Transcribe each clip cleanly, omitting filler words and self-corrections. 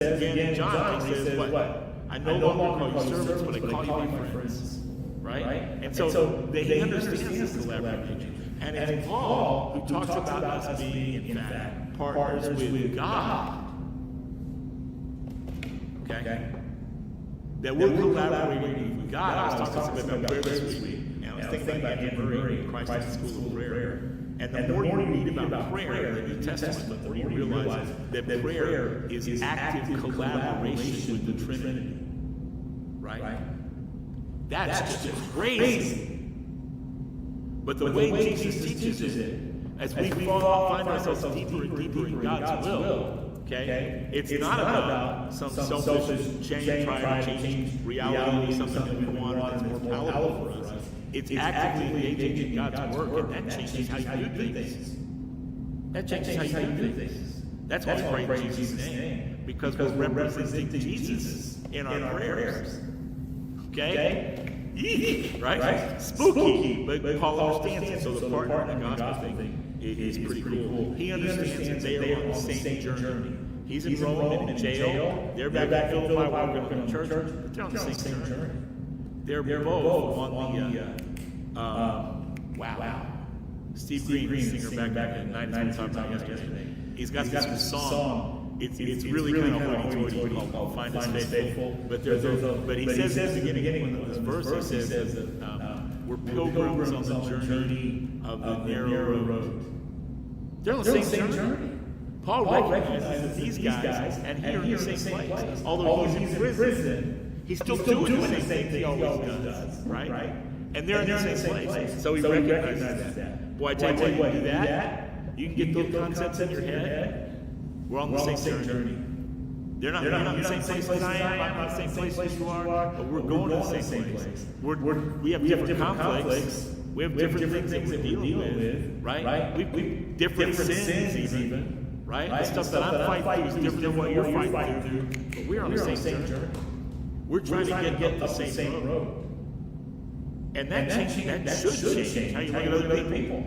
again in John, he says what? I no longer call you servants, but I call you my friends. Right? And so they understand this collaboration. And it's Paul who talks about us being, in fact, partners with God. Okay? That we're collaborating with God. I was talking about prayer this week. And I was thinking about Anne Murray in Christ's School of Prayer. And the more you read about prayer in the New Testament, the more you realize that prayer is active collaboration with the Trinity. Right? That's just crazy. But the way Jesus teaches it, as we find ourselves deeper and deeper in God's will, okay? It's not about some selfish change, trying to change reality, something that we want that's more palatable for us. It's actively engaging God's work, and that changes how you do things. That changes how you do things. That's why we pray in Jesus' name, because we're representing Jesus in our prayers. Okay? Right? Spooky, but Paul understands it. So the partner in the gospel thing is pretty cool. He understands that they are on the same journey. He's in Rome in jail. They're back in Philippi working on the church. They're on the same journey. They're both on the wow. Steve Green, the singer back in 1995 yesterday. He's got this song. It's really kind of hoity-toity called Find Us Faithful. But he says at the beginning of this verse, he says that we're pilgrims on the journey of the narrow road. They're on the same journey. Paul recognizes these guys, and he are in the same place. Although he's in prison, he's still doing the same thing he always does, right? And they're in the same place. So he recognizes that. Boy, I tell you what, you do that, you can get those concepts in your head. We're on the same journey. You're not in the same place as I am. I'm not in the same place you are. But we're going to the same place. We have different conflicts. We have different things that we're dealing with, right? We different sins even, right? The stuff that I'm fighting through is different than what you're fighting through. But we're on the same journey. We're trying to get up the same road. And that should change how you look at other people.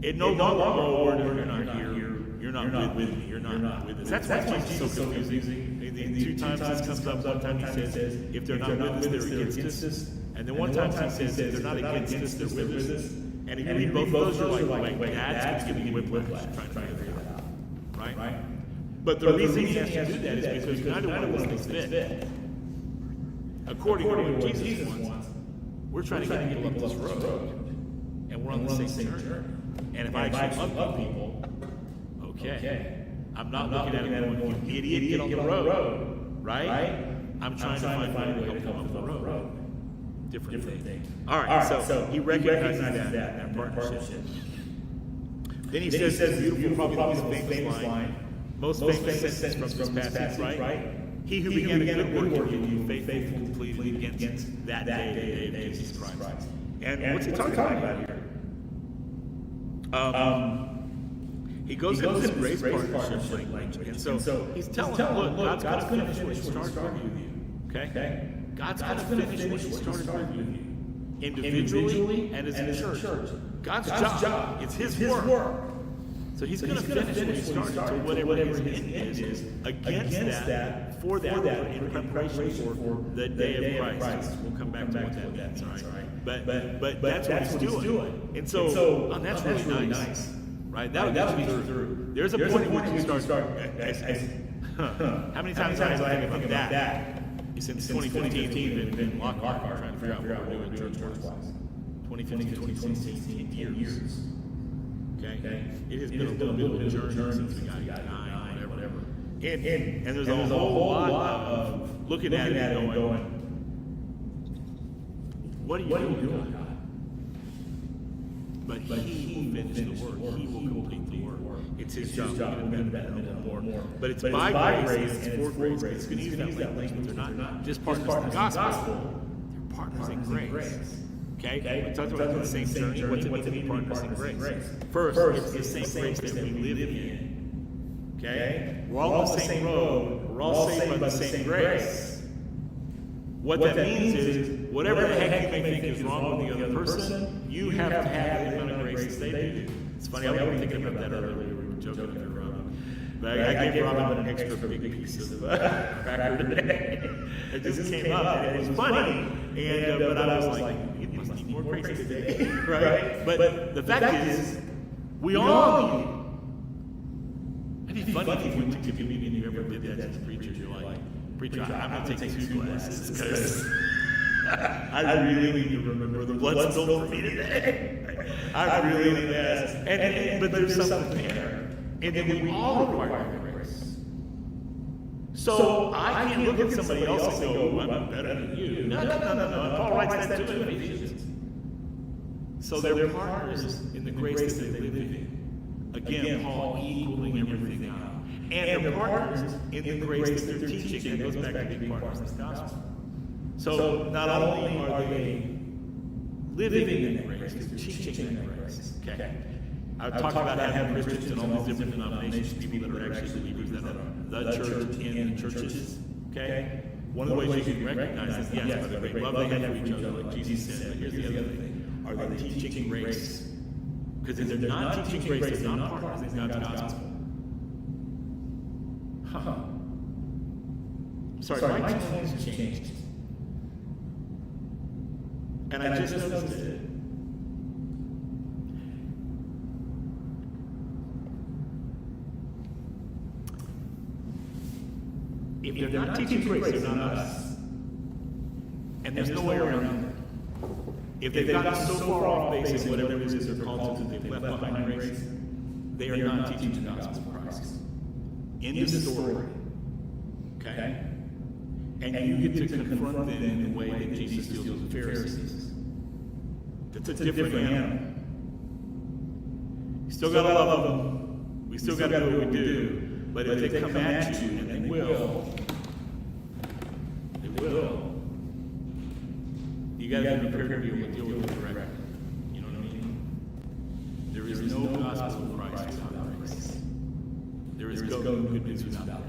It no longer, you're not here. You're not with me. You're not with us. That's why Jesus is so confusing. The two times this comes up, one time he says, if they're not with us, they're against us. And then one time he says, if they're not against us, they're with us. And if you read both of those, you're like, wait, Dad's giving you whiplash trying to figure that out. Right? But the reason he has to do that is because neither one of those things fit. According to what Jesus wants, we're trying to get people up this road. And we're on the same journey. And if I actually love people, okay. I'm not looking at him going, you idiot, get on the road. Right? I'm trying to find a way to come up the road. Different thing. All right, so he recognizes that partnership. Then he says this beautiful, probably the famous line, most famous sentence from this passage, right? He who began a good work in you, faithful to complete against that day, the day of Jesus Christ. And what's he talking about here? He goes into this grace partnership language. And so he's telling them, look, God's going to finish what he started with you. Okay? God's going to finish what he started with you. Individually and as a church. God's job. It's his work. So he's going to finish what he started to whatever his end is against that, for that, in preparation for the day of Christ. We'll come back to what that means, all right? But that's what he's doing. And so that's really nice. Right? That'll get you through. There's a point at which you start. How many times have I think about that? Since 2015, we've been locked trying to figure out what we're doing church-wise. 2015, 2016 years. Okay? It has been a little bit of a journey since we got 9, whatever. And there's a whole lot of looking at it and going, what are you doing, God? But he will finish the work. He will complete the work. It's his job. We'll get into that in a minute more. But it's by grace, and it's for grace. It's going to use that language, but they're not just partners in the gospel. They're partners in grace. Okay? We talked about the same journey. What's it mean to be partners in grace? First, it's the same grace that we live in. Okay? We're all on the same road. We're all saved by the same grace. What that means is, whatever the heck you may think is wrong with the other person, you have to have the amount of grace that they do. It's funny, I was thinking about that earlier. We were joking around. But I gave Robin an extra big piece of cracker today. It just came up, and it was funny. And but I was like, you must eat more crazy today, right? But the fact is, we all eat. It'd be funny if you went to communion and you ever did that as a preacher. You're like, preacher, I'm going to take 2 glasses because I really need to remember the blood spilled for me today. I really need that. But there's something there. And then we all require grace. So I can't look at somebody else and go, I'm better than you. No. Paul writes that too in Ephesians. So they're partners in the grace that they live in. Again, Paul equaling everything out. And they're partners in the grace that they're teaching. That goes back to being partners in the gospel. So not only are they living in that grace, they're teaching that grace. Okay. I've talked about having Christians in all these different denominations, people that are actually believers that are the church in the churches. Okay. One of the ways you can recognize is, yes, by the great love they have for each other, like Jesus said. But here's the other thing. Are they teaching grace? Because if they're not teaching grace, they're not partners in God's gospel. Sorry, my tone has changed. And I just noticed it. If they're not teaching grace, they're not us. And there's no way around it. If they've gotten so far off base in whatever it is they're called to, they've left behind grace, they are not teaching the gospel of Christ. End of story. Okay? And you get to confront them in the way that Jesus deals with the Pharisees. That's a different animal. You still got to love them. We still got to do what we do. But if they come at you, and they will, you got to be prepared to be able to deal with it directly. You know what I mean? There is no gospel of Christ without grace. There is no good news without that.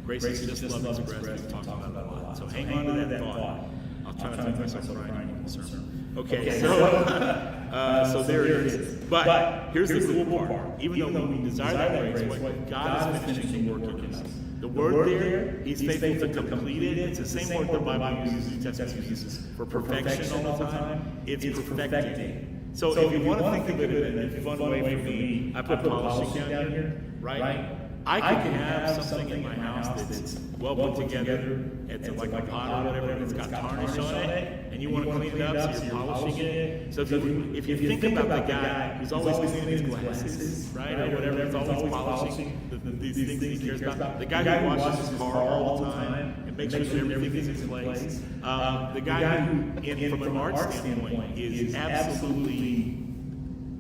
Grace is just love expressed. We've talked about it a lot. So hang on to that thought. I'll try to make myself Brian in the sermon. Okay, so there it is. But here's the cool part. Even though we desire that grace, what God is finishing the work in us. The word there, He's faithful to complete it. It's the same word the Bible uses, New Testament uses for perfection all the time. It's perfecting. So if you want to think of it in a fun way for me, I put polishing down here, right? I can have something in my house that's well put together. It's like a pot or whatever, and it's got tarnish on it, and you want to clean it up, so you're polishing it. So if you think about the guy who's always cleaning his glasses, right, or whatever, he's always polishing these things that he cares about. The guy who washes his car all the time and makes sure that everything is in place. The guy who, from an art standpoint, is absolutely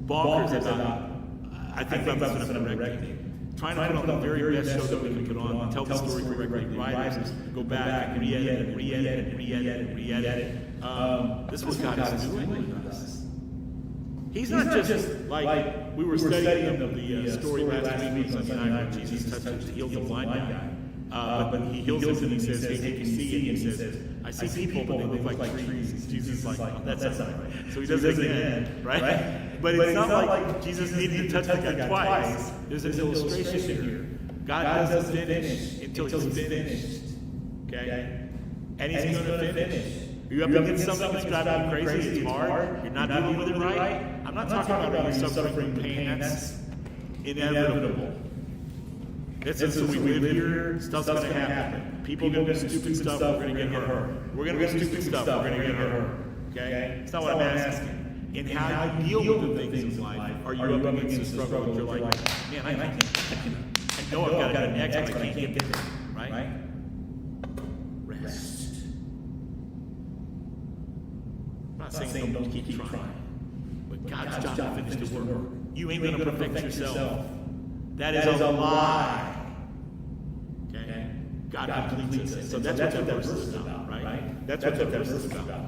bonkers about. I think about this when I'm directing. Trying to put on the very best show that we can put on, tell the story correctly, writers, go back and re-edit. This is what God is doing with us. He's not just like we were studying the story last week on Sunday night when Jesus healed the blind guy. But He heals him and He says, hey, can you see? And He says, I see people, but they look like trees. Jesus is like, oh, that's not right. So He does it again, right? But it's not like Jesus needed to touch the guy twice. There's an illustration here. God doesn't finish until He's finished. Okay? And He's going to finish. You're up against something that's driving you crazy, it's hard, you're not dealing with it right. I'm not talking about you suffering pain, that's inevitable. Listen, so we live here, stuff's going to happen. People are going to do stupid stuff, we're going to get hurt. We're going to do stupid stuff, we're going to get hurt. Okay? It's not what I'm asking. In how you deal with the things in life, are you up against a struggle that you're like, man, I know I've got an X, but I can't get there, right? Rest. I'm not saying don't keep trying, but God's job to finish the work. You ain't going to perfect yourself. That is a lie. Okay? God completes us. So that's what that verse is about, right? That's what that verse is about.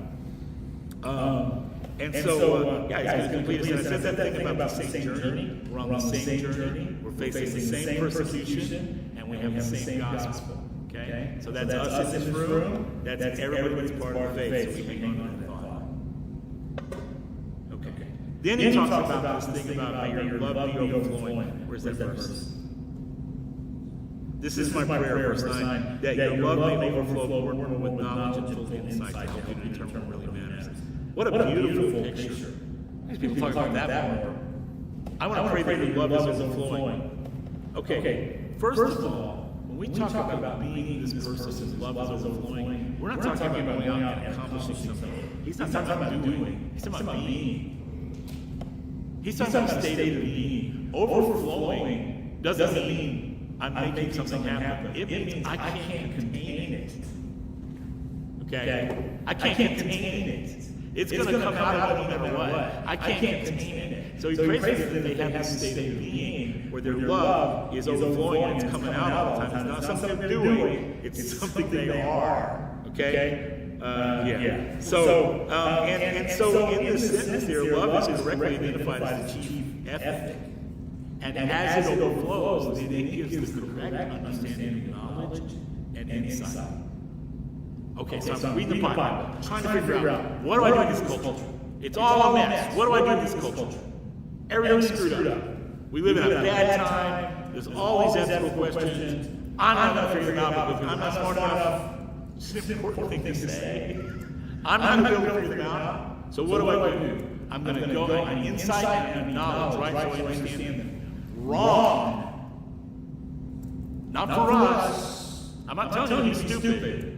And so, yeah, he's going to complete us. And I said that thing about the same journey. We're on the same journey. We're facing the same persecution, and we have the same gospel. Okay? So that's us in this room. That's everybody that's part of the faith. So we hang on to that thought. Okay. Then he talks about this thing about may your love be overflowing. Where's that verse? This is my prayer, verse 9, that your love may overflow more and more with knowledge and full insight to help you determine what really matters. What a beautiful picture. These people talk about that more. I want to pray that your love is overflowing. Okay, first of all, when we talk about being this person's love is overflowing, we're not talking about going out and accomplishing something. He's not talking about doing. He's talking about being. He's talking about a state of being. Overflowing doesn't mean I'm making something happen. It means I can't contain it. Okay? I can't contain it. It's going to come out no matter what. I can't contain it. So he prays that they have this state of being where their love is overflowing and it's coming out all the time. It's not something they're doing. It's something they are. Okay? Yeah. So, and so in this sentence here, love is correctly identified as the chief ethic. And as it overflows, it gives the correct understanding of knowledge and insight. Okay, so I'm reading the Bible, trying to figure out, what do I do in this culture? It's all a mess. What do I do in this culture? Everything's screwed up. We live in a bad time. There's all these ethical questions. I'm not going to figure it out because I'm not smart enough. It's an important thing to say. I'm not going to be able to figure it out. So what do I do? I'm going to go on insight and knowledge, right? So I understand them. Wrong. Not for us. I'm not telling you you're stupid.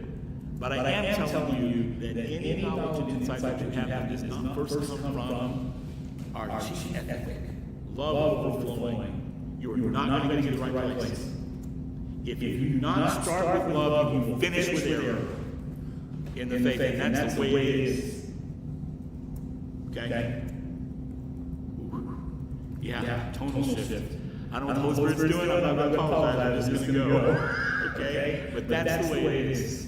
But I am telling you that any knowledge and insight that you have does not first come from our chief ethic, love overflowing. You are not going to get to the right place. If you do not start with love, you will finish with error in the faith, and that's the way it is. Okay? Yeah, tonal shift. I don't know what the Holy Spirit's doing. I'm not going to apologize. I'm just going to go. Okay? But that's the way it is.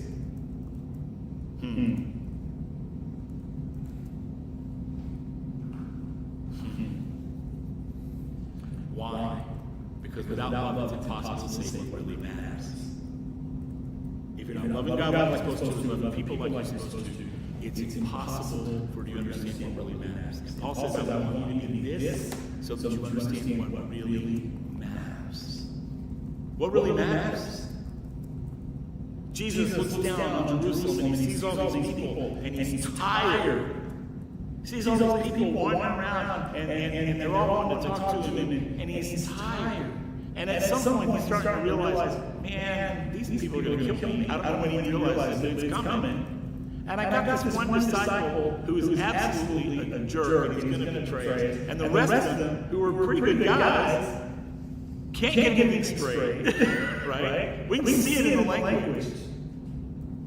Why? Because without love, it's impossible to say what really matters. If you're not loving God like you're supposed to, loving people like you're supposed to, it's impossible for you to understand what really matters. And Paul says, I want you to get this so that you understand what really matters. What really matters? Jesus looks down on Jerusalem and he sees all these people and he's tired. He sees all these people wandering around and they're all wanting to talk to him and he's tired. And at some point he's starting to realize, man, these people are going to kill me. I don't know when he realizes that it's coming. And I got this one disciple who is absolutely a jerk and he's going to betray us. And the rest of them, who are pretty good guys, can't get anything straight. Right? We can see it in the language.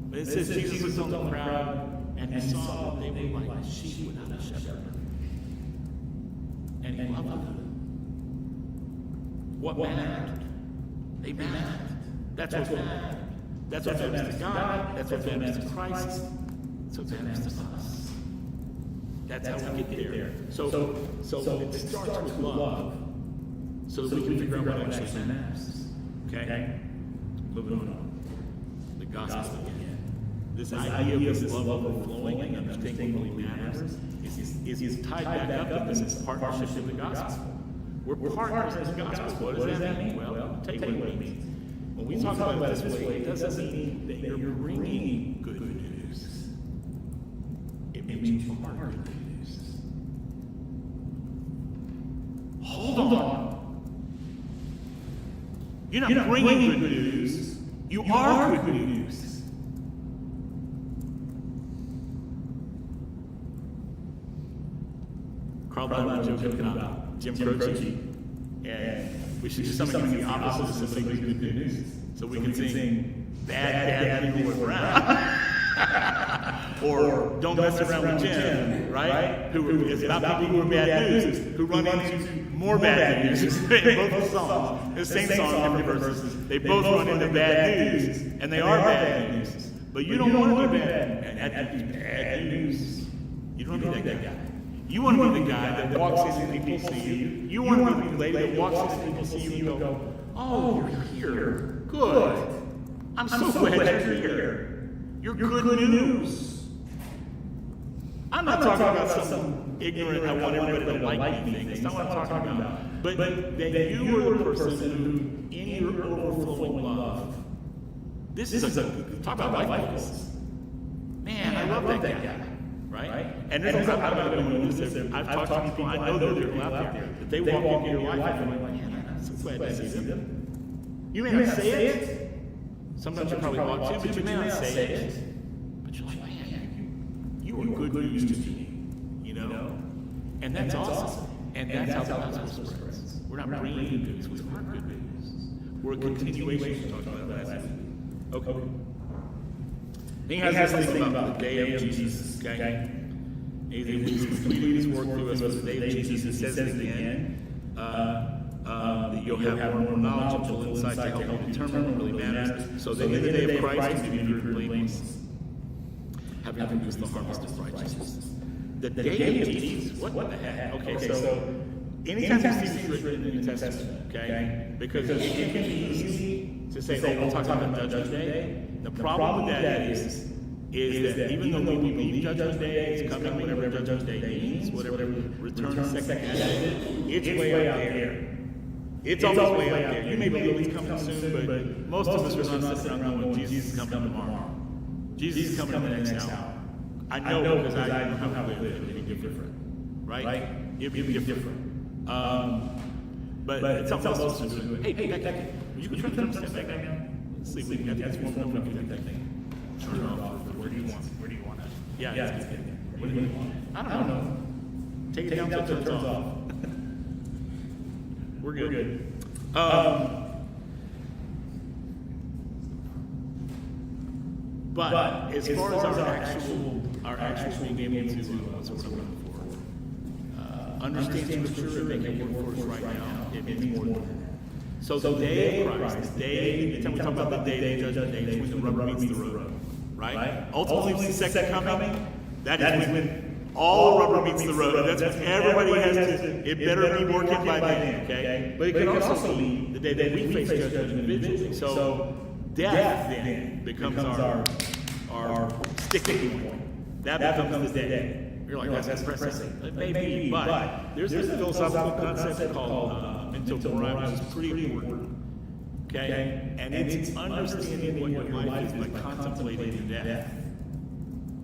But it says Jesus was on the crowd and he saw that they were like sheep without a shepherd. And he loved them. What mattered? They mattered. That's what mattered. That's what matters to God. That's what matters to Christ. That's what matters to us. That's how we get there. So it starts with love so that we can figure out what actually matters. Okay? Moving on. The gospel again. This idea of this love overflowing and understanding what really matters is tied back up in this partnership with the gospel. We're partners in the gospel. What does that mean? Well, I'll tell you what it means. When we talk about it this way, it doesn't mean that you're bringing good news. It means you are good news. Hold on. You're not bringing good news. You are good news. Carl Bauer joking about Jim Croce, and we should do something the opposite of somebody who's good news. So we can sing bad people around. Or don't mess around with Jim, right? Who is about people who are bad news, who run into more bad news. In both the songs, the same song, different verses. They both run into bad news, and they are bad news. But you don't want to be bad news. You don't want to be that guy. You want to be the guy that walks in and people see you. You want to be the lady that walks in and people see you and go, oh, you're here. Good. I'm so glad you're here. You're good news. I'm not talking about some ignorant, I want everybody to like me thing. That's not what I'm talking about. But that you are the person who, in your overflowing love, this is talk about life goals. Man, I love that guy. Right? And there's a lot about this. I've talked to people, I know there are people out there that they walk into your life and you're like, man, I'm so glad to see them. You may not say it. Sometimes you probably want to, but you may not say it. But you're like, man, you are good news to me. You know? And that's awesome. And that's how the gospel spreads. We're not bringing good news, we are good news. We're a continuation of talking about last week. Okay. He has this thing about the day of Jesus, okay? He's completed his work through us with the day of Jesus. He says it again. That you'll have more knowledge and full insight to help you determine what really matters. So that in the day of Christ, you be blameless, having produced the harvest of righteousness. The day of Jesus, what the heck? Okay, so anytime you see this written in the New Testament, okay? Because it can be easy to say, oh, we'll talk about Judgment Day. The problem with that is that even though we believe Judgment Day is coming, whatever Judgment Day means, whatever return second advent, it's way out there. It's always way out there. You may believe it's coming soon, but most of us are not sitting around going, Jesus is coming tomorrow. Jesus is coming in the next hour. I know because I know how to live. It'd be different. Right? It'd be different. But it's something else to do. Hey, Becky, would you turn the thermostat back down? Let's see if we can get that. Turn it off. Where do you want it? Yeah, it's good. What do you want? I don't know. Take it down until it turns off. We're good. But as far as our actual being able to what's what I'm looking for, understand Scripture and make it work for us right now, it means more than that. So the day of Christ, the day, anytime we talk about the day of Judgment Day, it's when the rubber meets the road, right? Ultimately, it's the second coming. That is when all rubber meets the road. That's when everybody has to, it better be working by then, okay? But it can also be the day that we face judgment individually. So death then becomes our sticking point. That becomes the day. You're like, that's depressing. It may be, but there's this philosophical concept called mental morality, which is pretty important. Okay? And it's understanding what your life is by contemplating death.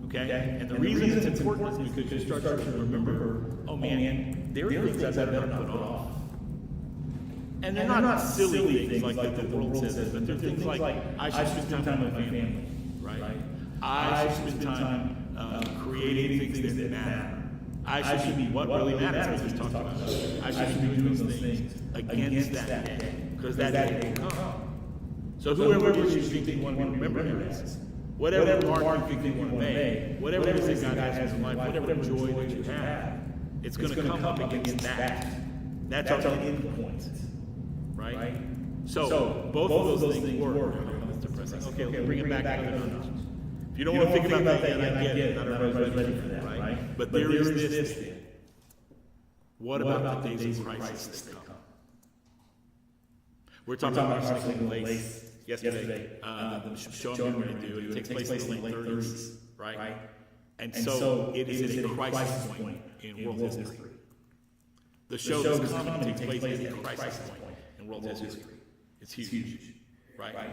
Okay? And the reason it's important is because you start to remember, oh man, there are things I better not put off. And they're not silly things like the world says, but they're things like, I should spend time with my family, right? I should spend time creating things that matter. I should be what really matters, we just talked about. I should be doing those things against that day, because that day will come. So whoever you think you want to remember as, whatever mark you think you want to make, whatever it is that God has in life, whatever joy that you have, it's going to come up against that. That's our end point. Right? So both of those things work. That's depressing. Okay, we'll bring it back to the numbers. If you don't want to think about that yet, I get it. Not everybody's ready for that, right? But there is this thing. What about the days of crisis that come? We're talking about Arsenal Lace yesterday. The show I'm going to do. It takes place in the late 30s, right? And so it is a crisis point in world history. The show that's coming takes place at a crisis point in world history. It's huge, right?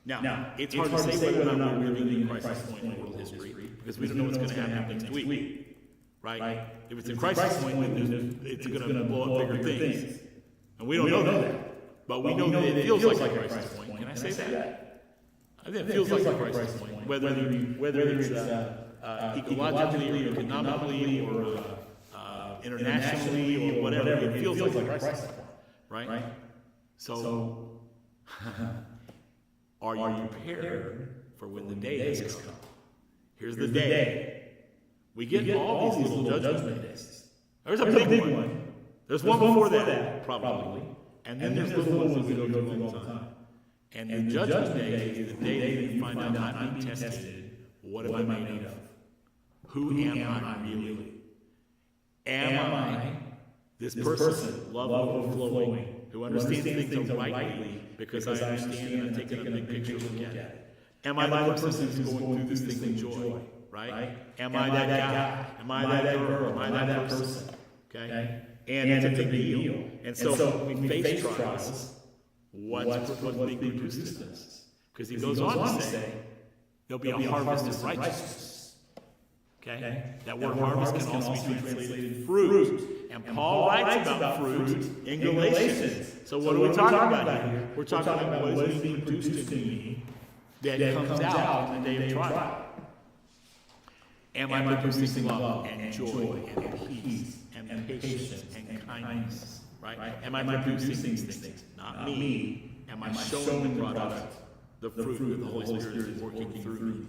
Now, it's hard to say whether or not we're living in a crisis point in world history because we don't know what's going to happen next week, right? If it's a crisis point, then it's going to blow up bigger things, and we don't know that. But we know that it feels like a crisis point. Can I say that? I think it feels like a crisis point, whether it's ecologically or economically or internationally or whatever. It feels like a crisis point, right? So, are you prepared for when the day has come? Here's the day. We get all these little judgment days. There's a big one. There's one before that, probably. And then there's little ones that we go through all the time. And the judgment day is the day that you find out I'm being tested. What am I made of? Who am I really? Am I this person, love overflowing, who understands things rightly because I understand and I'm taking a big picture look at it? Am I the person who's going through this thing with joy, right? Am I that guy? Am I that girl? Am I that person? Okay? And it's a big deal. And so when we face trials, what's being produced in us? Because he goes on to say, there'll be a harvest of righteousness. Okay? That word harvest can also be translated fruit. And Paul writes about fruit in Galatians. So what are we talking about here? We're talking about what is being produced in me that comes out in the day of trial. Am I producing love and joy and peace and patience and kindness? Right? Am I producing these things? Not me. Am I showing the product, the fruit that the Holy Spirit is working through me?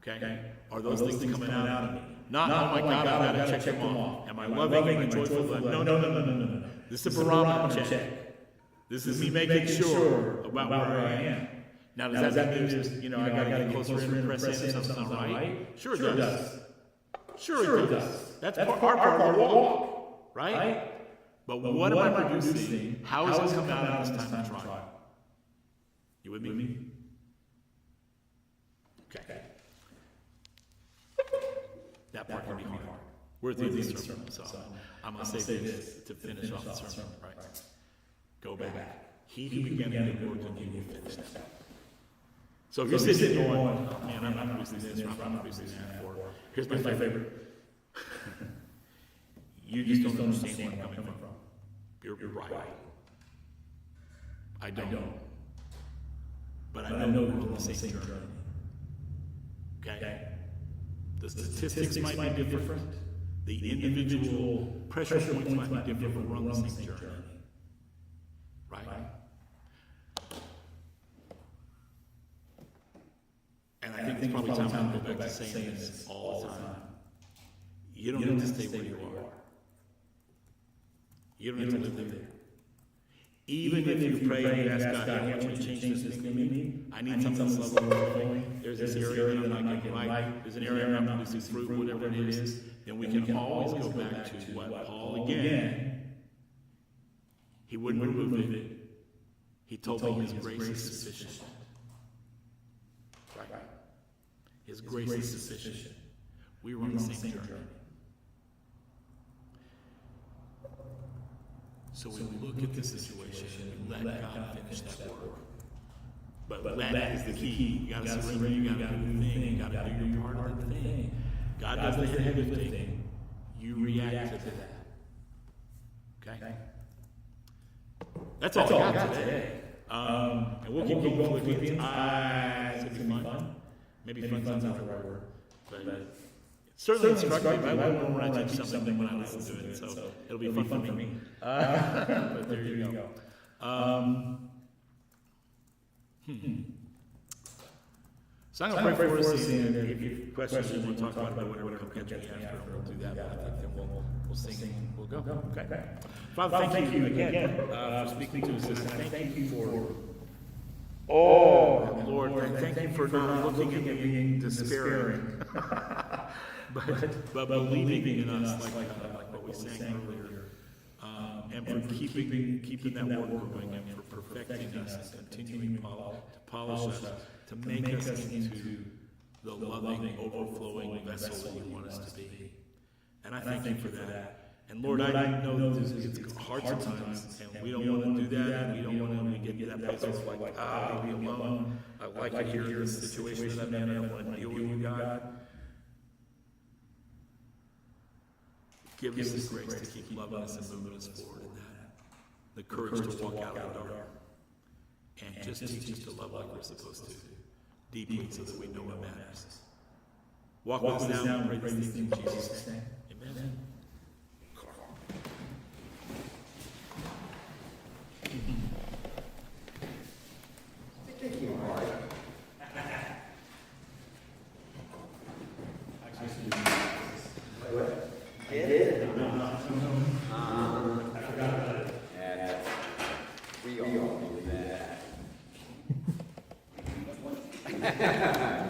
Okay? Are those things coming out of me? Not, oh my God, I've got to check them off. Am I loving? Am I joyful? No. This is a barometer check. This is me making sure about where I am. Now, does that mean there's, I got to get closer in and press in if something's not right? Sure it does. Sure it does. That's our part of the walk, right? But what am I producing? How is it coming out of this time of trial? You with me? Okay. That part can be hard. We're through this sermon, so I'm going to say this to finish off the sermon. Right. Go back. He who began a good work in you will finish that. So if you're sitting there going, oh man, I'm not producing this, or I'm not producing that, or here's my favorite. You just don't understand where I'm coming from. You're right. I don't. But I know we're on the same journey. Okay? The statistics might be different. The individual pressure points might be different, but we're on the same journey. Right? And I think it's probably time to go back to saying this all the time. You don't need to stay where you are. You don't need to live there. Even if you pray and you ask God, hey, I want you to change this thing in me. I need something that's level flowing. There's this area that I'm not getting right. There's an area I'm not producing fruit, whatever it is. Then we can always go back to what Paul again. He wouldn't remove it. He told me his grace is sufficient. Right. His grace is sufficient. We were on the same journey. So we look at the situation and we let God finish that work. But let is the key. You got to surrender, you got to do the thing, you got to do your part of the thing. God does the heavy lifting. You react to that. Okay? That's all I got today. And we'll keep going with Philippians. It's going to be fun. Maybe fun's not the right word. But certainly instructive. I won't run into something when I listen to it, so it'll be fun for me. But there you go. So I'm going to pray for us, and if you have questions you want to talk about it, whatever, come catch me after, we'll do that. But I think then we'll sing and we'll go. Okay. Father, thank you again for speaking to us, and thank you for Lord, thank you for not looking at me being despairing, but believing in us like what we sang earlier, and for keeping that work going, and for perfecting us and continuing to polish us, to make us into the loving, overflowing vessel that you want us to be. And I thank you for that. And Lord, I know that it's hard sometimes, and we don't want to do that, and we don't want to get to that place where it's like, I'll be alone. I like to hear this situation that I'm in. I don't want to deal with you, God. Give us this grace to keep loving us and moving us forward in that. The courage to walk out of the dark. And just teach us to love like we're supposed to, deeply, so that we know what matters. Walk with us now and pray these things in Jesus' name. Amen. We all do that.